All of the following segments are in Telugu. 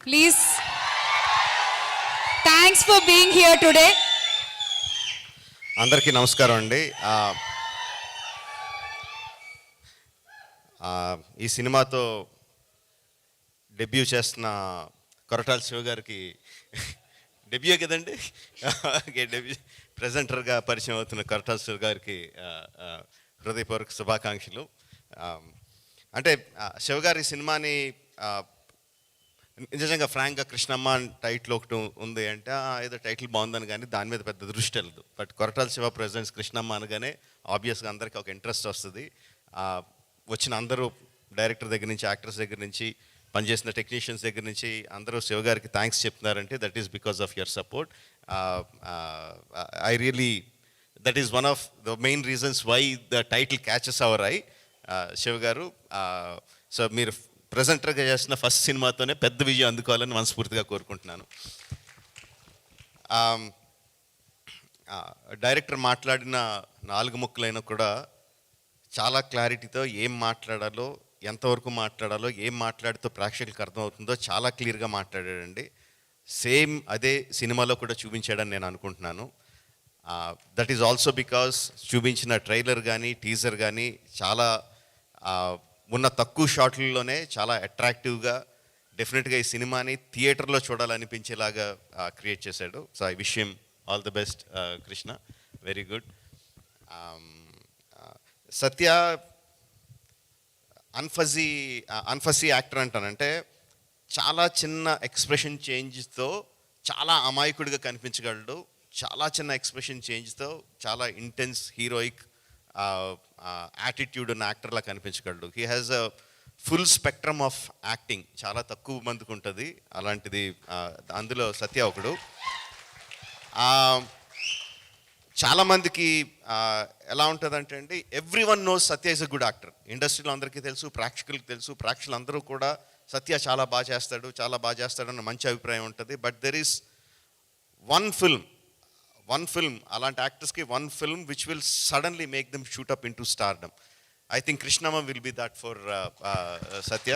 Please, thanks for being here today. అందరికీ నమస్కారం అండి. ఈ సినిమాతో డెబ్యూ చేస్తున్న కొరటాల శివ గారికి డెబ్యూ కదండి, డెబ్యూ ప్రెజెంటర్గా పరిచయం అవుతున్న కొరటాల శివ గారికి హృదయపూర్వక శుభాకాంక్షలు. అంటే శివ గారి సినిమాని నిజంగా ఫ్రాంక్గా కృష్ణమ్మ టైటిల్ ఒకటి ఉంది అంటే ఏదో టైటిల్ బాగుందని కానీ దాని మీద పెద్ద దృష్టి వెళ్ళదు. బట్ కొరటాల శివ ప్రెజెన్స్ కృష్ణమ్మ అనగానే ఆబ్వియస్గా అందరికీ ఒక ఇంట్రెస్ట్ వస్తుంది. వచ్చిన అందరూ డైరెక్టర్ దగ్గర నుంచి, యాక్టర్స్ దగ్గర నుంచి, పనిచేసిన టెక్నీషియన్స్ దగ్గర నుంచి అందరూ శివ గారికి థ్యాంక్స్ చెప్తున్నారంటే that is because of your support. I really that is one of the main reasons why the title catches our eye. Shiva గారు, సో మీరు ప్రెజెంటర్గా చేసిన ఫస్ట్ సినిమాతోనే పెద్ద విజయం అందుకోవాలని మనస్ఫూర్తిగా కోరుకుంటున్నాను. డైరెక్టర్ మాట్లాడిన 4 ముక్కలైనా కూడా చాలా క్లారిటీతో ఏం మాట్లాడాలో, ఎంతవరకు మాట్లాడాలో, ఏం మాట్లాడితే ప్రేక్షకులకు అర్థమవుతుందో చాలా క్లియర్గా మాట్లాడాడండి. సేమ్ అదే సినిమాలో కూడా చూపించాడని నేను అనుకుంటున్నాను. దట్ ఈజ్ ఆల్సో బికాస్ చూపించిన ట్రైలర్ కానీ టీజర్ కానీ చాలా ఉన్న తక్కువ షాట్లలోనే చాలా అట్రాక్టివ్గా, డెఫినెట్గా ఈ సినిమాని థియేటర్లో చూడాలనిపించేలాగా క్రియేట్ చేశాడు. So I wish him all the best Krishna, very good. Satya అన్ఫజీ యాక్టర్ అంటానంటే చాలా చిన్న ఎక్స్ప్రెషన్ చేంజ్తో చాలా అమాయకుడిగా కనిపించగలడు. చాలా చిన్న ఎక్స్ప్రెషన్ చేంజ్తో చాలా ఇంటెన్స్ హీరోయిక్ యాటిట్యూడ్ ఉన్న యాక్టర్లా కనిపించగలడు. He has a full spectrum of acting, చాలా తక్కువ మందికి ఉంటుంది అలాంటిది. అందులో సత్య ఒకడు. చాలామందికి ఎలా ఉంటుందంటే అండి, every one knows Satya is a good actor. ఇండస్ట్రీలో అందరికీ తెలుసు, ప్రేక్షకులకు తెలుసు. ప్రేక్షకులు అందరూ కూడా సత్య చాలా బాగా చేస్తాడు అన్న మంచి అభిప్రాయం ఉంటుంది. But there is one film అలాంటి యాక్టర్స్కి one film which will suddenly make them shoot up into stardom. I think Krishnamma will be that for Satya.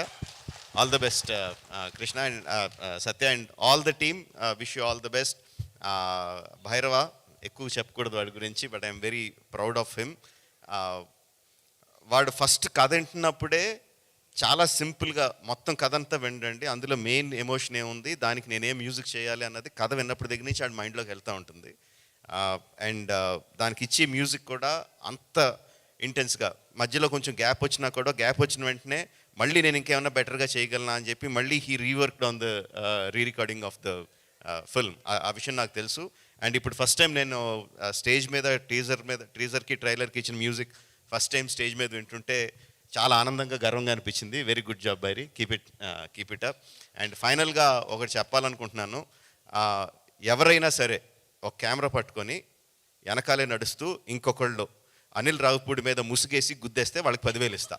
All the best Krishna and Satya and all the team. Wish you all the best. Bhairava ఎక్కువ చెప్పకూడదు వాడి గురించి, but I'm very proud of him. వాడు ఫస్ట్ కథ వింటున్నప్పుడే చాలా సింపుల్గా మొత్తం కథ అంతా వినండి, అందులో మెయిన్ ఎమోషన్ ఏముంది, దానికి నేనేం మ్యూజిక్ చేయాలి అన్నది కథ విన్నప్పుడు దగ్గర నుంచి వాడి మైండ్లోకి వెళ్తూ ఉంటుంది. అండ్ దానికి ఇచ్చే మ్యూజిక్ కూడా అంత ఇంటెన్స్గా, మధ్యలో కొంచెం గ్యాప్ వచ్చినా కూడా గ్యాప్ వచ్చిన వెంటనే మళ్ళీ నేను ఇంకేమన్నా బెటర్గా చేయగలనా అని చెప్పి మళ్ళీ he reworked on the rerecording of the film. ఆ విషయం నాకు తెలుసు. అండ్ ఇప్పుడు ఫస్ట్ టైం నేను స్టేజ్ మీద టీజర్కి ట్రైలర్కి ఇచ్చిన మ్యూజిక్ ఫస్ట్ టైం స్టేజ్ మీద వింటుంటే చాలా ఆనందంగా, గర్వంగా అనిపించింది. Very good job బైరీ, keep it up. And ఫైనల్గా ఒకటి చెప్పాలనుకుంటున్నాను. ఎవరైనా సరే ఒక కెమెరా పట్టుకొని వెనకాలే నడుస్తూ ఇంకొకళ్ళు అనిల్ రావుపూడి మీద ముసుగేసి గుద్దేస్తే వాళ్ళకి 10,000 ఇస్తా.